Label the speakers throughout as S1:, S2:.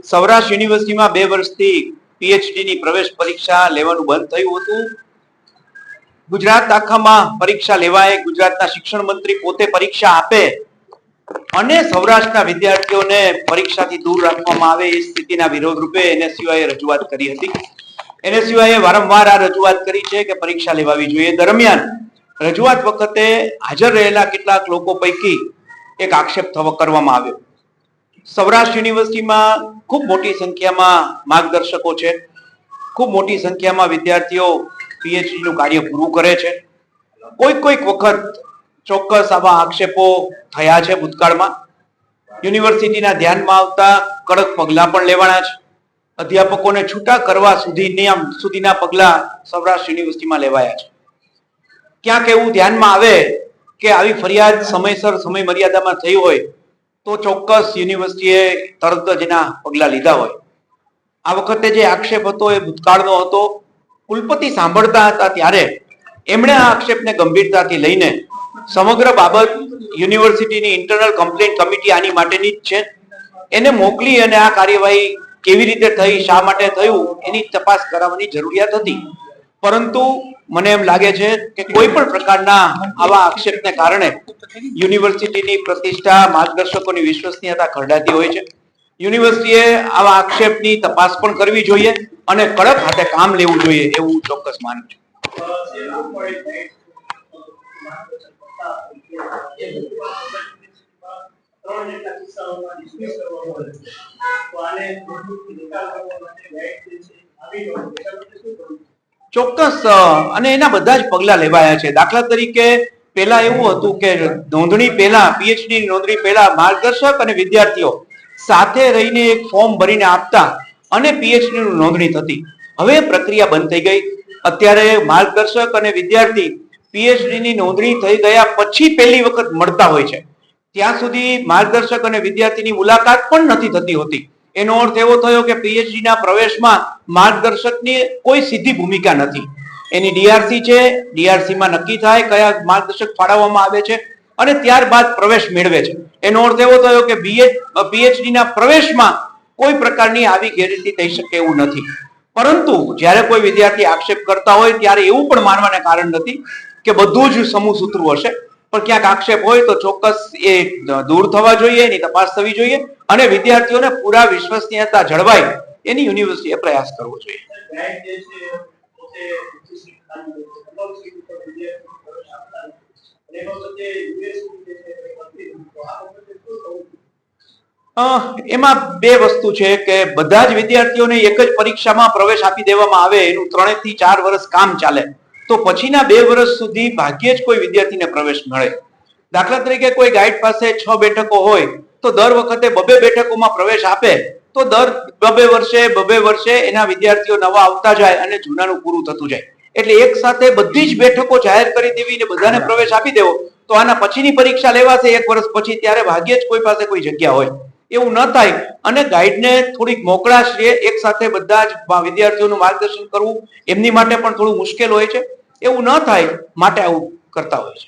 S1: સૌરાષ્ટ્ર યુનિવર્સિટીમાં 2 વર્ષથી પીએચડી ની પ્રવેશ પરીક્ષા લેવાનું બંધ થયું હતું. ગુજરાત આખામાં પરીક્ષા લેવાય, ગુજરાતના શિક્ષણ મંત્રી પોતે પરીક્ષા આપે અને સૌરાષ્ટ્રના વિદ્યાર્થીઓને પરીક્ષાથી દૂર રાખવામાં આવે એ સ્થિતિના વિરોધ રૂપે એનએસયુઆઈએ રજૂઆત કરી હતી. એનએસયુઆઈએ વારંવાર આ રજૂઆત કરી છે કે પરીક્ષા લેવાવી જોઈએ. દરમિયાન રજૂઆત વખતે હાજર રહેલા કેટલાક લોકો પૈકી એક આક્ષેપ કરવામાં આવ્યો. સૌરાષ્ટ્ર યુનિવર્સિટીમાં ખૂબ મોટી સંખ્યામાં માર્ગદર્શકો છે, ખૂબ મોટી સંખ્યામાં વિદ્યાર્થીઓ પીએચડી નું કાર્ય પૂરું કરે છે. કોઈક વખત ચોક્કસ આવા આક્ષેપો થયા છે ભૂતકાળમાં. યુનિવર્સિટીના ધ્યાનમાં આવતા કડક પગલાં પણ લેવાના છે. અધ્યાપકોને છૂટા કરવા સુધીના પગલાં સૌરાષ્ટ્ર યુનિવર્સિટીમાં લેવાયા છે. ક્યાંક એવું ધ્યાનમાં આવે કે આવી ફરિયાદ સમયસર સમય મર્યાદામાં થઈ હોય તો ચોક્કસ યુનિવર્સિટીએ તરત જ એના પગલાં લીધા હોય. આ વખતે જે આક્ષેપ હતો એ ભૂતકાળનો હતો. કુલપતિ સાંભળતા હતા ત્યારે એમણે આ આક્ષેપને ગંભીરતાથી લઈને સમગ્ર બાબત યુનિવર્સિટીની ઇન્ટરનલ કમ્પ્લેન્ટ કમિટી આની માટેની જ છે, એને મોકલી અને આ કાર્યવાહી કેવી રીતે થઈ, શા માટે થયું એની તપાસ કરાવવાની જરૂરિયાત હતી. પરંતુ મને એમ લાગે છે કે કોઈ પણ પ્રકારના આવા આક્ષેપને કારણે યુનિવર્સિટીની પ્રતિષ્ઠા, માર્ગદર્શકોની વિશ્વસનીયતા ખરડાતી હોય છે. યુનિવર્સિટીએ આવા આક્ષેપની તપાસ પણ કરવી જોઈએ અને કડક હાથે કામ લેવું જોઈએ એવું ચોક્કસ માનું છું. ચોક્કસ અને એના બધા જ પગલા લેવાયા છે. દાખલા તરીકે પહેલા એવું હતું કે નોંધણી પહેલા, પીએચડી નોંધણી પહેલા માર્ગદર્શક અને વિદ્યાર્થીઓ સાથે રહીને એક ફોર્મ ભરીને આપતા અને પીએચડી ની નોંધણી થતી. હવે પ્રક્રિયા બંધ થઈ ગઈ. અત્યારે માર્ગદર્શક અને વિદ્યાર્થી પીએચડી ની નોંધણી થઈ ગયા પછી પહેલી વખત મળતા હોય છે. ત્યાં સુધી માર્ગદર્શક અને વિદ્યાર્થીની મુલાકાત પણ નથી થતી હોતી. એનો અર્થ એવો થયો કે પીએચડી ના પ્રવેશમાં માર્ગદર્શકની કોઈ સીધી ભૂમિકા નથી. એની ડીઆરસી છે, ડીઆરસી માં નક્કી થાય કયા માર્ગદર્શક ફાળવવામાં આવે છે અને ત્યારબાદ પ્રવેશ મેળવે છે. એનો અર્થ એવો થયો કે પીએચડી ના પ્રવેશમાં કોઈ પ્રકારની આવી ગેરરીતિ થઈ શકે એવું નથી. પરંતુ જ્યારે કોઈ વિદ્યાર્થી આક્ષેપ કરતા હોય ત્યારે એવું પણ માનવાને કારણ નથી કે બધું જ સમૂહ સૂત્રું હશે, પણ ક્યાંક આક્ષેપ હોય તો ચોક્કસ એ દૂર થવા જોઈએ, એની તપાસ થવી જોઈએ અને વિદ્યાર્થીઓને પૂરા વિશ્વસનીયતા જળવાય એની યુનિવર્સિટીએ પ્રયાસ કરવો જોઈએ. એમાં બે વસ્તુ છે કે બધા જ વિદ્યાર્થીઓને એક જ પરીક્ષામાં પ્રવેશ આપી દેવામાં આવે, એનું 3 થી 4 વર્ષ કામ ચાલે તો પછીના 2 વર્ષ સુધી ભાગ્યે જ કોઈ વિદ્યાર્થીને પ્રવેશ મળે. દાખલા તરીકે કોઈ ગાઈડ પાસે 6 બેઠકો હોય તો દર વખતે 2 બેઠકોમાં પ્રવેશ આપે તો દર 2 વર્ષે એના વિદ્યાર્થીઓ નવા આવતા જાય અને જૂનાનું પૂરું થતું જાય. એટલે એક સાથે બધી જ બેઠકો જાહેર કરી દેવી ને બધાને પ્રવેશ આપી દેવો તો આના પછીની પરીક્ષા લેવાશે 1 વર્ષ પછી, ત્યારે ભાગ્યે જ કોઈ પાસે કોઈ જગ્યા હોય. એવું ન થાય અને ગાઈડને થોડીક મોકળાશ રહે, એક સાથે બધા જ વિદ્યાર્થીઓનું માર્ગદર્શન કરવું એમની માટે પણ થોડું મુશ્કેલ હોય છે. એવું ન થાય માટે આવું કરતા હોય છે.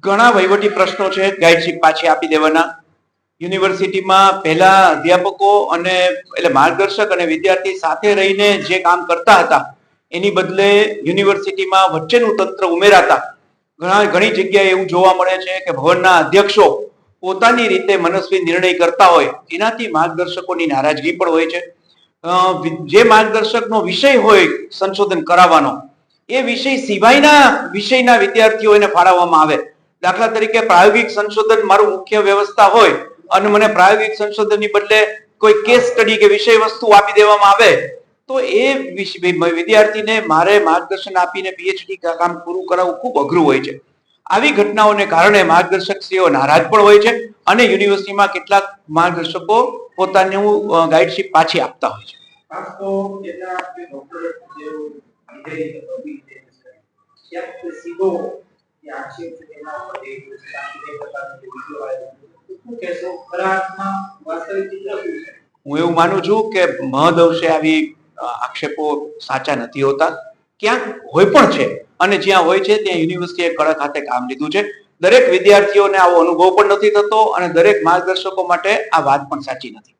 S1: ઘણા વહીવટી પ્રશ્નો છે ગાઈડશીપ પાછી આપી દેવાના. યુનિવર્સિટીમાં પહેલા અધ્યાપકો અને એટલે માર્ગદર્શક અને વિદ્યાર્થી સાથે રહીને જે કામ કરતા હતા એની બદલે યુનિવર્સિટીમાં વચ્ચેનું તંત્ર ઉમેરાતા ઘણી જગ્યાએ એવું જોવા મળે છે કે ભવનના અધ્યક્ષો પોતાની રીતે મનસ્વી નિર્ણય કરતા હોય, એનાથી માર્ગદર્શકોની નારાજગી પણ હોય છે. જે માર્ગદર્શકનો વિષય હોય સંશોધન કરાવવાનો, એ વિષય સિવાયના વિષયના વિદ્યાર્થીઓને ફાળવવામાં આવે. દાખલા તરીકે પ્રાયોગિક સંશોધન મારું મુખ્ય વ્યવસ્થા હોય અને મને પ્રાયોગિક સંશોધનની બદલે કોઈ કેસ સ્ટડી કે વિષય વસ્તુ આપી દેવામાં આવે તો એ વિદ્યાર્થીને મારે માર્ગદર્શન આપીને પીએચડી કામ પૂરું કરાવવું ખૂબ અઘરું હોય છે. આવી ઘટનાઓને કારણે માર્ગદર્શકશ્રીઓ નારાજ પણ હોય છે અને યુનિવર્સિટીમાં કેટલાક માર્ગદર્શકો પોતાનું ગાઈડશીપ પાછી આપતા હોય છે. હું એવું માનું છું કે મહદ અંશે આવી આક્ષેપો સાચા નથી હોતા. ક્યાંક હોય પણ છે, અને જ્યાં હોય છે ત્યાં યુનિવર્સિટીએ કડક હાથે કામ લીધું છે. દરેક વિદ્યાર્થીઓને આવો અનુભવ પણ નથી થતો, અને દરેક માર્ગદર્શકો માટે આ વાત પણ સાચી નથી.